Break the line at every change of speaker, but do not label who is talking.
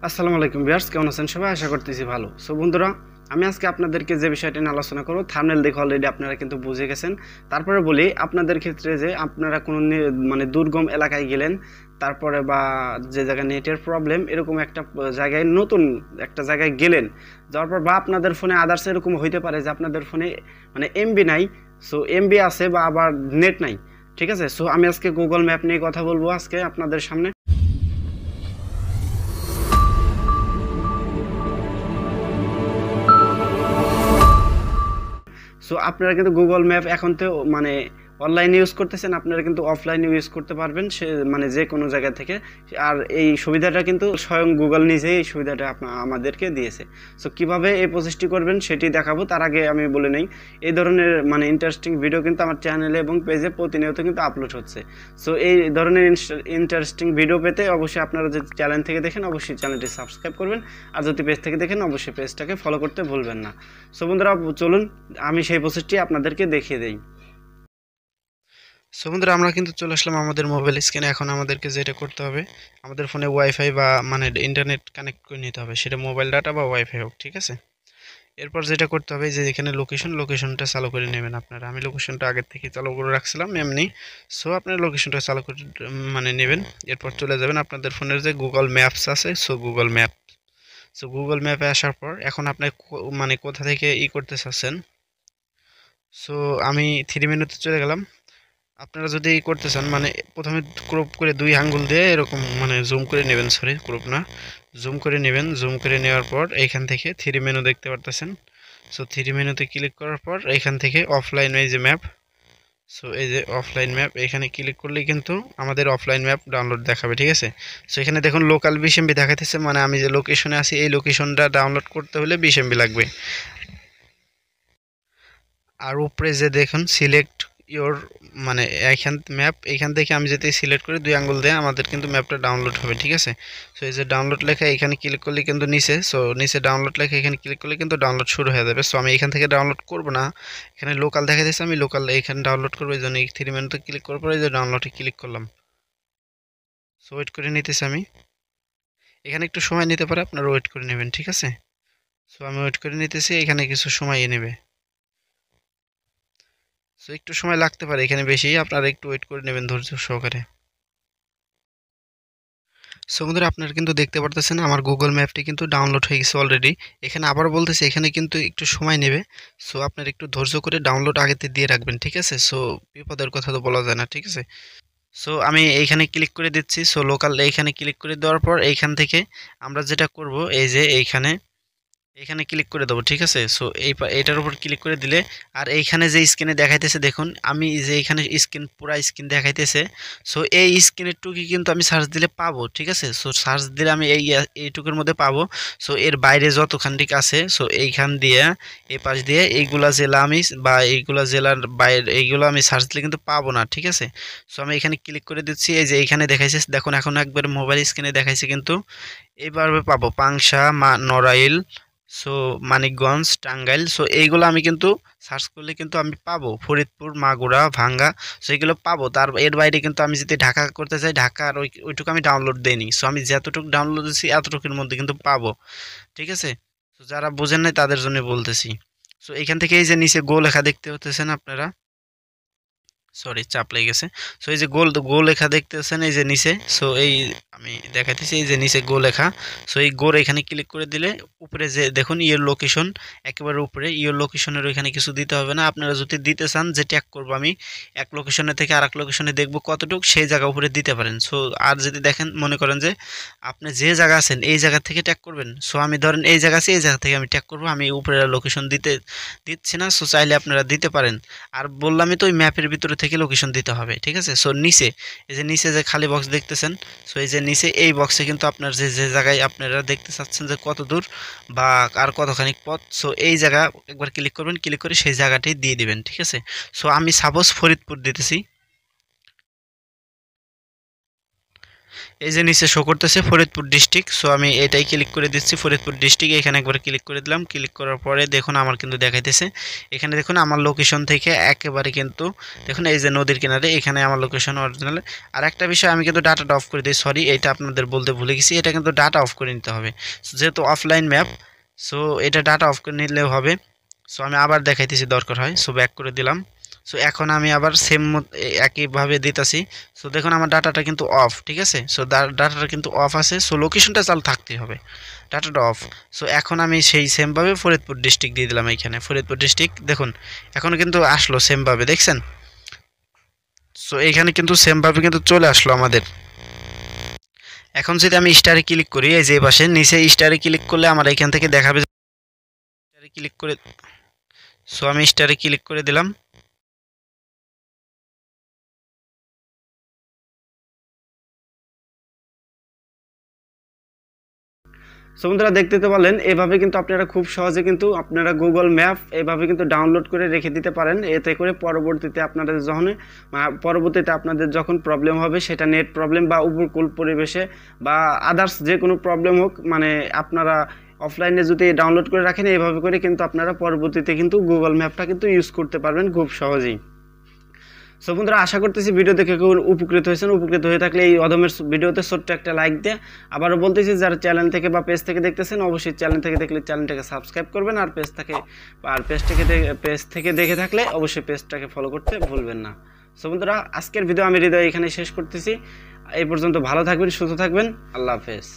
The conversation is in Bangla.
আসসালামু আলাইকুম ভিউয়ার্স, কেমন আছেন সবাই? আশা করতেছি ভালো। সো বন্ধুরা, আমি আজকে আপনাদেরকে যে বিষয়টি নিয়ে আলোচনা করব, থাম্বনেল দেখে অলরেডি আপনারা কিন্তু বুঝে গেছেন। তারপরে বলি আপনাদের ক্ষেত্রে যে আপনারা কোনো মানে দুর্গম এলাকায় গেলেন, তারপরে বা যে জায়গায় নেটের প্রবলেম এরকম একটা জায়গায়, নতুন একটা জায়গায় গেলেন, যাওয়ার পর বা আপনাদের ফোনে আদার্স এরকম হইতে পারে যে আপনাদের ফোনে মানে এমবি নাই, সো এমবি আছে বা আবার নেট নাই। ঠিক আছে, সো আমি আজকে গুগল ম্যাপ নিয়ে কথা বলবো আজকে আপনাদের সামনে। সো আপনারা কিন্তু গুগল ম্যাপ এখন তো মানে অনলাইনে ইউজ করতেছেন, আপনারা কিন্তু অফলাইনে ইউজ করতে পারবেন, সে মানে যে কোনো জায়গা থেকে। আর এই সুবিধাটা কিন্তু স্বয়ং গুগল নিজেই এই সুবিধাটা আমাদেরকে দিয়েছে। সো কিভাবে এই প্রসেসটি করবেন সেটি দেখাবো। তার আগে আমি বলে নেই, এই ধরনের মানে ইন্টারেস্টিং ভিডিও কিন্তু আমার চ্যানেলে এবং পেজে প্রতিনিয়ত কিন্তু আপলোড হচ্ছে। সো এই ধরনের ইন্টারেস্টিং ভিডিও পেতে অবশ্যই আপনারা যদি চ্যানেল থেকে দেখেন অবশ্যই চ্যানেলটি সাবস্ক্রাইব করবেন, আর যদি পেজ থেকে দেখেন অবশ্যই পেজটাকে ফলো করতে ভুলবেন না। সো বন্ধুরা চলুন আমি সেই প্রসেসটি আপনাদেরকে দেখিয়ে দেই। সো বন্ধুরা, আমরা কিন্তু চলে আসলাম আমাদের মোবাইল স্ক্রিনে। এখন আমাদেরকে যেটা করতে হবে, আমাদের ফোনে ওয়াইফাই বা মানে ইন্টারনেট কানেক্ট করে নিতে হবে, সেটা মোবাইল ডাটা বা ওয়াইফাই হোক, ঠিক আছে। এরপর যেটা করতে হবে যে এখানে লোকেশনটা চালু করে নেবেন আপনারা। আমি লোকেশনটা আগের থেকে চালু করে রাখছিলাম এমনি। সো আপনার লোকেশনটা চালু করে মানে নেবেন। এরপর চলে যাবেন আপনাদের ফোনের যে গুগল ম্যাপস আছে, সো গুগল ম্যাপে আসার পর এখন আপনি মানে কোথা থেকে করতে চাচ্ছেন। সো আমি থ্রি মেনুতে চলে গেলাম। আপনারা যদি করতে চান মানে প্রথমে ক্রপ করে দুই আঙ্গুল দিয়ে এরকম মানে জুম করে নেবেন, সরি ক্রপ না, জুম করে নেবেন। জুম করে নেওয়ার পর এইখান থেকে থ্রি মেনু দেখতে পারতেছেন। সো থ্রি মেনুতে ক্লিক করার পর এইখান থেকে অফলাইন এই যে ম্যাপ, সো এই যে অফলাইন ম্যাপ এখানে ক্লিক করলেই কিন্তু আমাদের অফলাইন ম্যাপ ডাউনলোড দেখাবে, ঠিক আছে। সো এখানে দেখুন লোকাল 20 এমবি দেখাইতেছে, মানে আমি যে লোকেশনে আছি এই লোকেশনটা ডাউনলোড করতে হলে 20 এমবি লাগবে। আর উপরে যে দেখুন সিলেক্ট ইওর মানে এইখান থেকে আমি যদি সিলেক্ট করি দুই আঙ্গুল দিয়ে আমাদের কিন্তু ম্যাপটা ডাউনলোড হবে, ঠিক আছে। সো এই যে ডাউনলোড লেখা এখানে ক্লিক করলে কিন্তু নিচে, সো নিচে ডাউনলোড লেখা এখানে ক্লিক করলে কিন্তু ডাউনলোড শুরু হয়ে যাবে। সো আমি এখান থেকে ডাউনলোড করব না, এখানে লোকাল দেখা যাচ্ছে, আমি লোকাল এখানে ডাউনলোড করবো, এই জন্য এই থ্রি মেনুতে ক্লিক করার পরে এই যে ডাউনলোডে ক্লিক করলাম। সো ওয়েট করে নিতেছি আমি, এখানে একটু সময় নিতে পারে, আপনারা ওয়েট করে নেবেন, ঠিক আছে। সো আমি ওয়েট করে নিতেছি, এখানে কিছু সময় নেবে। সো একটু সময় লাগতে পারে এখানে বেশি, আপনারা একটু ওয়েট করে নেবেন ধৈর্য সহকারে। সো বন্ধুরা, আপনারা কিন্তু দেখতে পারতেছেন আমার গুগল ম্যাপটি কিন্তু ডাউনলোড হয়ে গেছে অলরেডি। এখানে আবার বলতেছে এখানে কিন্তু একটু সময় নেবে। সো আপনারা একটু ধৈর্য করে ডাউনলোড আগেতে দিয়ে রাখবেন, ঠিক আছে। সো বিপদের কথা তো বলা যায় না, ঠিক আছে। সো আমি এইখানে ক্লিক করে দিচ্ছি। সো লোকাল এইখানে ক্লিক করে দেওয়ার পর এইখান থেকে আমরা যেটা করব এই যে এখানে ক্লিক করে দেবো, ঠিক আছে। সো এইটার উপর ক্লিক করে দিলে আর এইখানে যে স্ক্রিনে দেখাইতেছে দেখুন, আমি যে এখানে পুরা স্ক্রিন দেখাইতেছে। সো এই স্ক্রিনের টুকি কিন্তু আমি সার্চ দিলে পাবো, ঠিক আছে। সো সার্চ দিলে আমি এইটুকুর মধ্যে পাবো। সো এর বাইরে যতখানটিক আছে, সো এইখান দিয়ে এই পাশ দিয়ে এইগুলা জেলা আমি বা এইগুলা জেলার বাইরে এইগুলো আমি সার্চ দিলে কিন্তু পাবো না, ঠিক আছে। সো আমি এখানে ক্লিক করে দিচ্ছি। এই যে এইখানে দেখাইছে দেখুন, এখন একবার মোবাইল স্ক্রিনে দেখাইছে কিন্তু এইভাবে পাবো পাংশা, নড়াইল, সো মানিকগঞ্জ, টাঙ্গাইল। সো এইগুলো আমি কিন্তু সার্চ করলে কিন্তু আমি পাবো, ফরিদপুর, মাগুরা, ভাঙ্গা। সো এইগুলো পাবো। তার এর বাইরে কিন্তু আমি যদি ঢাকা করতে চাই, ঢাকার ওইটুকু আমি ডাউনলোড দিইনি। সো আমি যতটুকু ডাউনলোড দিচ্ছি এতটুকুর মধ্যে কিন্তু পাবো, ঠিক আছে। তো যারা বুঝেন নাই তাদের জন্য বলতেছি। সো এইখান থেকে এই যে নিচে গো লেখা দেখতে হতেছেন আপনারা, সরি চাপ লেগে গেছে। সো এই যে গোল লেখা দেখতেছেন এই যে নিচে, সো এই আমি দেখাইতেছি এই যে নিচে গো লেখা। সো এই গোর এখানে ক্লিক করে দিলে উপরে যে দেখুন ইওর লোকেশন, একেবারে উপরে ইওর লোকেশনের ওইখানে কিছু দিতে হবে না। আপনারা যদি দিতে চান যে ট্যাগ করবো আমি এক লোকেশনে থেকে আরেক লোকেশনে দেখবো কতটুকু, সেই জায়গা উপরে দিতে পারেন। সো আর যদি দেখেন মনে করেন যে আপনি যে জায়গা আছেন এই জায়গা থেকে ট্যাগ করবেন, সো আমি ধরেন এই জায়গা আছে এই জায়গা থেকে আমি ট্যাগ করবো, আমি উপরে লোকেশন দিচ্ছি না। সো চাইলে আপনারা দিতে পারেন। আর বললামই তো ওই ম্যাপের ভিতরে থেকে লোকেশন দিতে হবে, ঠিক আছে। সো নিচে এই যে নিচে যে খালি বক্স দেখতেছেন, সো এই যে নিচে এই বক্সে কিন্তু আপনার যে যে জায়গায় আপনারা দেখতে চাচ্ছেন যে কত দূর বা আর কতখানি পথ, সো এই জায়গা একবার ক্লিক করবেন, ক্লিক করে সেই জায়গাটাই দিয়ে দিবেন, ঠিক আছে। সো আমি সাপোজ ফরিদপুর দিতেছি। এই যে নিচে শো করতেছে ফরিদপুর ডিস্ট্রিক্ট। সো আমি এটাই ক্লিক করে দিচ্ছি, ফরিদপুর ডিস্ট্রিক্ট। এখানে একবার ক্লিক করে দিলাম। ক্লিক করার পরে দেখুন আমার কিন্তু দেখাইতেছে এখানে, দেখুন আমার লোকেশন থেকে একেবারে কিন্তু দেখুন এই যে নদীর কিনারে, এখানে আমার লোকেশন অরিজিনাল। আর একটা বিষয়, আমি কিন্তু ডাটাটা অফ করে দিই, সরি এটা আপনাদের বলতে ভুলে গেছি, এটা কিন্তু ডাটা অফ করে নিতে হবে যেহেতু অফলাইন ম্যাপ। সো এটা ডাটা অফ করে নিলেও হবে। সো আমি আবার দেখাইতেছি দরকার হয়। সো ব্যাক করে দিলাম। সো এখন আমি আবার সেম একইভাবে দিতেছি। সো দেখুন আমার ডাটাটা কিন্তু অফ, ঠিক আছে। সো ডাটাটা কিন্তু অফ আছে। সো লোকেশনটা চালু থাকতেই হবে, ডাটাটা অফ। সো এখন আমি সেই সেমভাবে ফরিদপুর ডিস্ট্রিক্ট দিয়ে দিলাম। এইখানে ফরিদপুর ডিস্ট্রিক্ট দেখুন এখন কিন্তু আসলো সেমভাবে, দেখছেন। সো এইখানে কিন্তু সেমভাবে কিন্তু চলে আসলো আমাদের। এখন যদি আমি স্টারে ক্লিক করি, এই যে পাশে নিচে স্টারে ক্লিক করলে আমার এখান থেকে দেখাবে, স্টারে ক্লিক করে। সো আমি স্টারে ক্লিক করে দিলাম। সো বন্ধুরা দেখতে তো পারলেন, এভাবে কিন্তু আপনারা খুব সহজে কিন্তু আপনারা গুগল ম্যাপ এভাবে কিন্তু ডাউনলোড করে রেখে দিতে পারেন। এতে করে পরবর্তীতে আপনাদের যখন প্রবলেম হবে, সেটা নেট প্রবলেম বা উপকূল পরিবেশে বা আদার্স যে কোনো প্রবলেম হোক, মানে আপনারা অফলাইনে যদি ডাউনলোড করে রাখেন, এইভাবে করে কিন্তু আপনারা পরবর্তীতে কিন্তু গুগল ম্যাপটা কিন্তু ইউজ করতে পারবেন খুব সহজেই। সো বন্ধুরা আশা করতেছি ভিডিও দেখে কেউ উপকৃত হয়েছেন। উপকৃত হয়ে থাকলে এই অদমের ভিডিওতে ছোট্ট একটা লাইক দিয়ে, আবারও বলতেছি যারা চ্যানেল থেকে বা পেজ থেকে দেখতেছেন, অবশ্যই চ্যানেল থেকে দেখলে চ্যানেলটাকে সাবস্ক্রাইব করবেন। আর পেজ থেকে দেখে থাকলে অবশ্যই পেজটাকে ফলো করতে ভুলবেন না। সো বন্ধুরা আজকের ভিডিও আমি হৃদয় এখানে শেষ করতেছি। এই পর্যন্ত ভালো থাকবেন, সুস্থ থাকবেন, আল্লাহ হাফেজ।